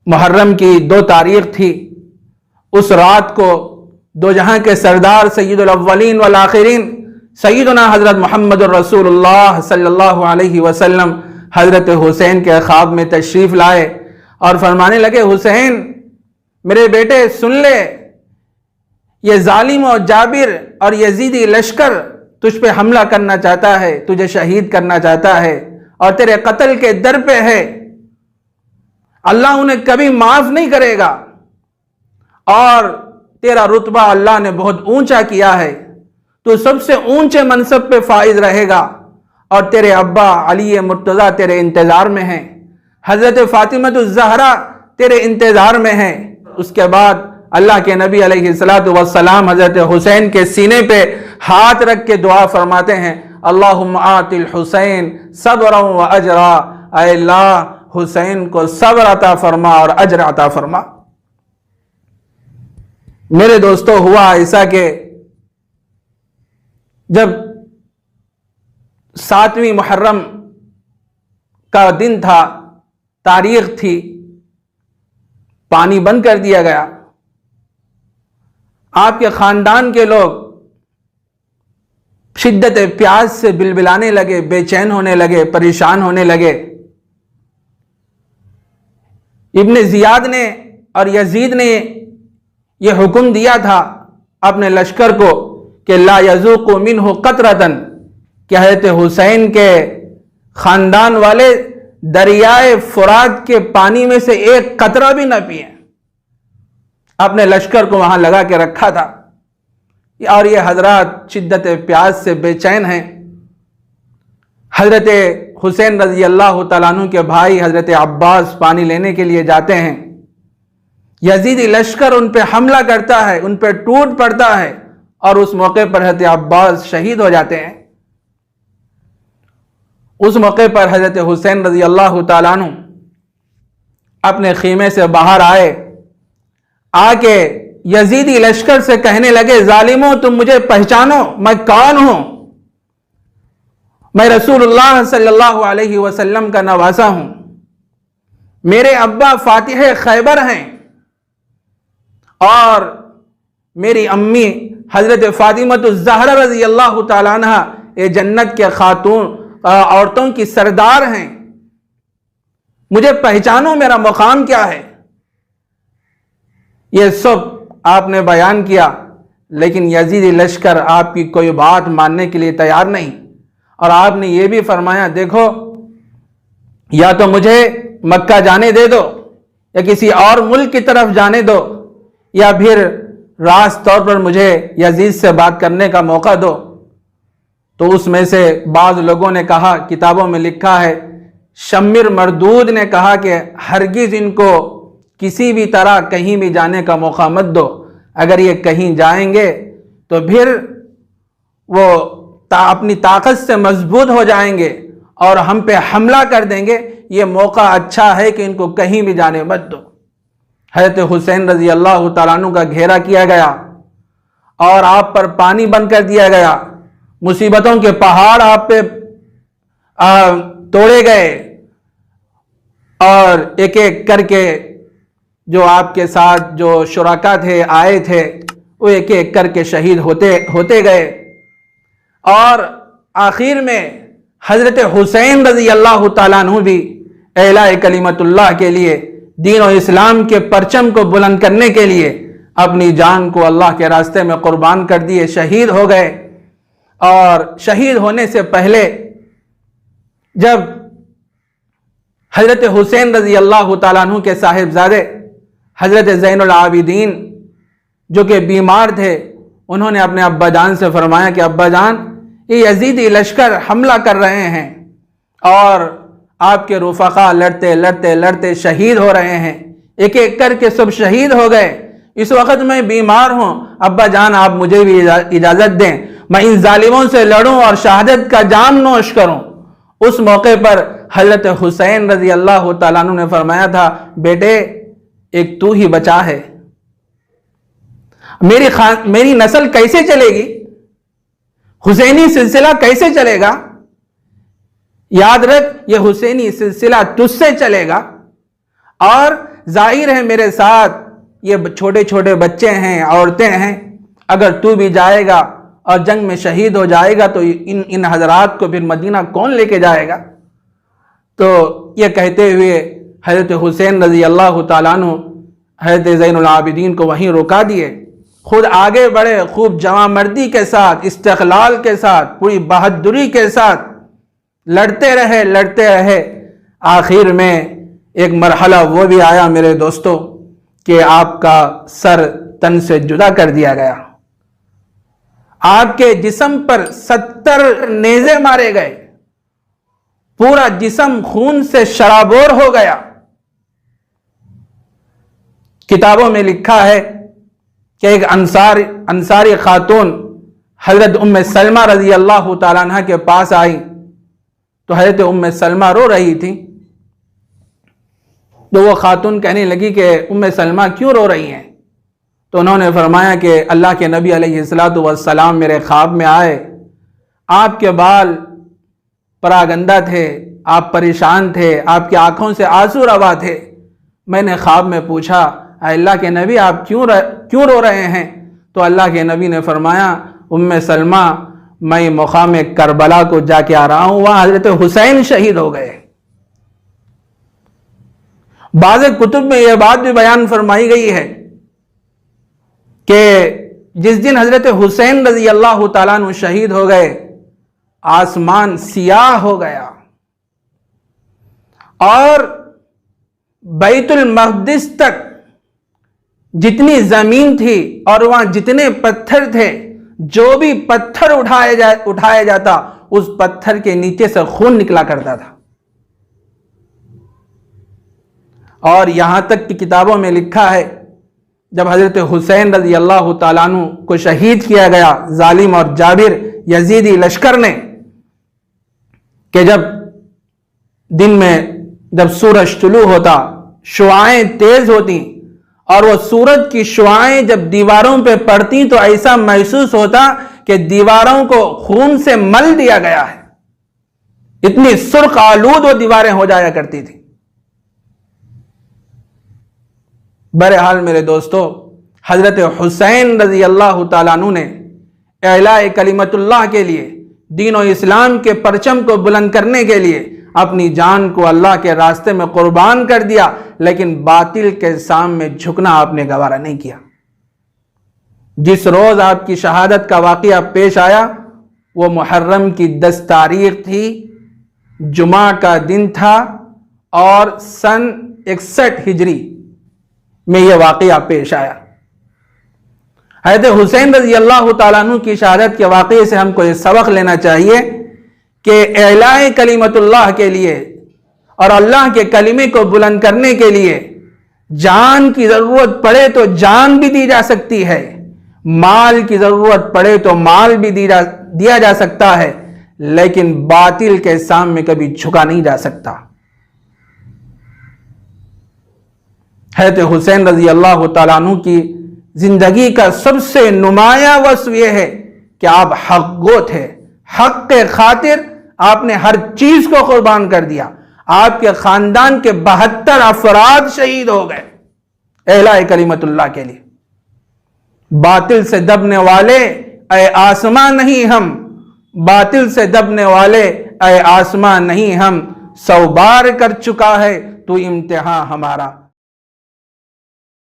محرم کی 2 تاریخ تھی۔ اس رات کو دو جہاں کے سردار سید الاولین والآخرین سیدنا حضرت محمد الرسول اللہ صلی اللہ علیہ وسلم حضرت حسین کے خواب میں تشریف لائے اور فرمانے لگے، حسین میرے بیٹے سن لے، یہ ظالم و جابر اور یزیدی لشکر تجھ پہ حملہ کرنا چاہتا ہے، تجھے شہید کرنا چاہتا ہے اور تیرے قتل کے در پہ ہے۔ اللہ انہیں کبھی معاف نہیں کرے گا اور تیرا رتبہ اللہ نے بہت اونچا کیا ہے، تو سب سے اونچے منصب پہ فائز رہے گا، اور تیرے ابا علی مرتضیٰ تیرے انتظار میں ہیں، حضرت فاطمہ الزہرا تیرے انتظار میں ہیں۔ اس کے بعد اللہ کے نبی علیہ السلام حضرت حسین کے سینے پہ ہاتھ رکھ کے دعا فرماتے ہیں، اللہم آت الحسین صبرا و اجرا، اے اللہ حسین کو صبر عطا فرما اور اجر عطا فرما۔ میرے دوستو، ہوا ایسا کہ جب 7ویں محرم کا دن تھا، تاریخ تھی، پانی بند کر دیا گیا۔ آپ کے خاندان کے لوگ شدت پیاس سے بلبلانے لگے، بے چین ہونے لگے، پریشان ہونے لگے۔ ابن زیاد نے اور یزید نے یہ حکم دیا تھا اپنے لشکر کو کہ لا یذوق منہ قطرۃ، کہ حضرت حسین کے خاندان والے دریائے فرات کے پانی میں سے ایک قطرہ بھی نہ پئیں۔ اپنے لشکر کو وہاں لگا کے رکھا تھا، اور یہ حضرات شدت پیاس سے بے چین ہیں۔ حضرت حسین رضی اللہ تعالیٰ عنہ کے بھائی حضرت عباس پانی لینے کے لیے جاتے ہیں، یزیدی لشکر ان پہ حملہ کرتا ہے، ان پہ ٹوٹ پڑتا ہے، اور اس موقع پر حضرت عباس شہید ہو جاتے ہیں۔ اس موقع پر حضرت حسین رضی اللہ تعالیٰ عنہ اپنے خیمے سے باہر آئے، آ کے یزیدی لشکر سے کہنے لگے، ظالموں تم مجھے پہچانو، میں کون ہوں؟ میں رسول اللہ صلی اللہ علیہ وسلم کا نواسا ہوں، میرے ابا فاتح خیبر ہیں، اور میری امی حضرت فاطمہ الزہرا رضی اللہ تعالیٰ عنہ یہ جنت کے خاتون عورتوں کی سردار ہیں، مجھے پہچانو، میرا مقام کیا ہے؟ یہ سب آپ نے بیان کیا، لیکن یزیدی لشکر آپ کی کوئی بات ماننے کے لیے تیار نہیں، اور آپ نے یہ بھی فرمایا، دیکھو یا تو مجھے مکہ جانے دے دو، یا کسی اور ملک کی طرف جانے دو، یا پھر راست طور پر مجھے یزید سے بات کرنے کا موقع دو۔ تو اس میں سے بعض لوگوں نے کہا، کتابوں میں لکھا ہے، شمر مردود نے کہا کہ ہرگز ان کو کسی بھی طرح کہیں بھی جانے کا موقع مت دو، اگر یہ کہیں جائیں گے تو پھر وہ اپنی طاقت سے مضبوط ہو جائیں گے اور ہم پہ حملہ کر دیں گے، یہ موقع اچھا ہے کہ ان کو کہیں بھی جانے مت دو۔ حضرت حسین رضی اللہ تعالیٰ عنہ کا گھیرا کیا گیا اور آپ پر پانی بند کر دیا گیا، مصیبتوں کے پہاڑ آپ پہ توڑے گئے، اور ایک ایک کر کے جو آپ کے ساتھ جو شرکا تھے، آئے تھے، وہ ایک ایک کر کے شہید ہوتے گئے، اور آخر میں حضرت حسین رضی اللہ تعالیٰ عنہ بھی اعلاء کلمت اللہ کے لیے، دین و اسلام کے پرچم کو بلند کرنے کے لیے اپنی جان کو اللہ کے راستے میں قربان کر دیے، شہید ہو گئے۔ اور شہید ہونے سے پہلے جب حضرت حسین رضی اللہ تعالیٰ عنہ کے صاحبزادے حضرت زین العابدین جو کہ بیمار تھے، انہوں نے اپنے ابا جان سے فرمایا کہ ابا جان، یہ یزیدی لشکر حملہ کر رہے ہیں اور آپ کے رفقا لڑتے لڑتے لڑتے شہید ہو رہے ہیں، ایک ایک کر کے سب شہید ہو گئے، اس وقت میں بیمار ہوں، ابا جان آپ مجھے بھی اجازت دیں، میں ان ظالموں سے لڑوں اور شہادت کا جام نوش کروں۔ اس موقع پر حضرت حسین رضی اللہ تعالیٰ عنہ نے فرمایا تھا، بیٹے ایک تو ہی بچا ہے، میری نسل کیسے چلے گی؟ حسینی سلسلہ کیسے چلے گا؟ یاد رکھ، یہ حسینی سلسلہ تجھ سے چلے گا، اور ظاہر ہے میرے ساتھ یہ چھوٹے چھوٹے بچے ہیں، عورتیں ہیں، اگر تو بھی جائے گا اور جنگ میں شہید ہو جائے گا تو ان حضرات کو پھر مدینہ کون لے کے جائے گا؟ تو یہ کہتے ہوئے حضرت حسین رضی اللہ تعالیٰ عنہ حضرت زین العابدین کو وہیں روکا دیے، خود آگے بڑھے، خوب جواں مردی کے ساتھ، استقلال کے ساتھ، پوری بہادری کے ساتھ لڑتے رہے۔ آخر میں ایک مرحلہ وہ بھی آیا میرے دوستو کہ آپ کا سر تن سے جدا کر دیا گیا، آپ کے جسم پر 70 نیزے مارے گئے، پورا جسم خون سے شرابور ہو گیا۔ کتابوں میں لکھا ہے کہ ایک انصاری خاتون حضرت ام سلمہ رضی اللہ تعالیٰ عنہ کے پاس آئی تو حضرت ام سلمہ رو رہی تھی، تو وہ خاتون کہنے لگی کہ ام سلمہ کیوں رو رہی ہیں؟ تو انہوں نے فرمایا کہ اللہ کے نبی علیہ السلام میرے خواب میں آئے، آپ کے بال پراگندہ تھے، آپ پریشان تھے، آپ کی آنکھوں سے آنسو روا تھے، میں نے خواب میں پوچھا اے اللہ کے نبی آپ کیوں رو رہے ہیں؟ تو اللہ کے نبی نے فرمایا ام سلمہ میں مقام کربلا کو جا کے آ رہا ہوں، وہاں حضرت حسین شہید ہو گئے۔ بعض کتب میں یہ بات بھی بیان فرمائی گئی ہے کہ جس دن حضرت حسین رضی اللہ تعالیٰ عنہ شہید ہو گئے آسمان سیاہ ہو گیا اور بیت المقدس تک جتنی زمین تھی اور وہاں جتنے پتھر تھے، جو بھی پتھر اٹھایا جاتا اس پتھر کے نیچے سے خون نکلا کرتا تھا۔ اور یہاں تک کہ کتابوں میں لکھا ہے جب حضرت حسین رضی اللہ تعالیٰ عنہ کو شہید کیا گیا ظالم اور جابر یزیدی لشکر نے، کہ جب دن میں جب سورج طلوع ہوتا شعاعیں تیز ہوتی اور وہ سورج کی شعاعیں جب دیواروں پہ پڑتی تو ایسا محسوس ہوتا کہ دیواروں کو خون سے مل دیا گیا ہے، اتنی سرخ آلود وہ دیواریں ہو جایا کرتی تھی۔ بہرحال میرے دوستو، حضرت حسین رضی اللہ تعالیٰ عنہ نے اعلاء کلمت اللہ کے لیے، دین و اسلام کے پرچم کو بلند کرنے کے لیے اپنی جان کو اللہ کے راستے میں قربان کر دیا، لیکن باطل کے سامنے جھکنا آپ نے گوارا نہیں کیا۔ جس روز آپ کی شہادت کا واقعہ پیش آیا وہ محرم کی 10 تاریخ تھی، جمعہ کا دن تھا اور سن 61 ہجری میں یہ واقعہ پیش آیا۔ حضرت حسین رضی اللہ تعالیٰ عنہ کی شہادت کے واقعے سے ہم کو یہ سبق لینا چاہیے کہ اعلاء کلمت اللہ کے لیے اور اللہ کے کلمے کو بلند کرنے کے لیے جان کی ضرورت پڑے تو جان بھی دی جا سکتی ہے، مال کی ضرورت پڑے تو مال بھی دیا جا سکتا ہے، لیکن باطل کے سامنے کبھی جھکا نہیں جا سکتا۔ حضرت حسین رضی اللہ تعالیٰ عنہ کی زندگی کا سب سے نمایاں وصف یہ ہے کہ آپ حق گو تھے، حق کے خاطر آپ نے ہر چیز کو قربان کر دیا۔ آپ کے خاندان کے 72 افراد شہید ہو گئے اعلاء کلمت اللہ کے لیے۔ باطل سے دبنے والے اے آسمان نہیں ہم، باطل سے دبنے والے اے آسمان نہیں ہم، 100 بار کر چکا ہے تو امتحان ہمارا۔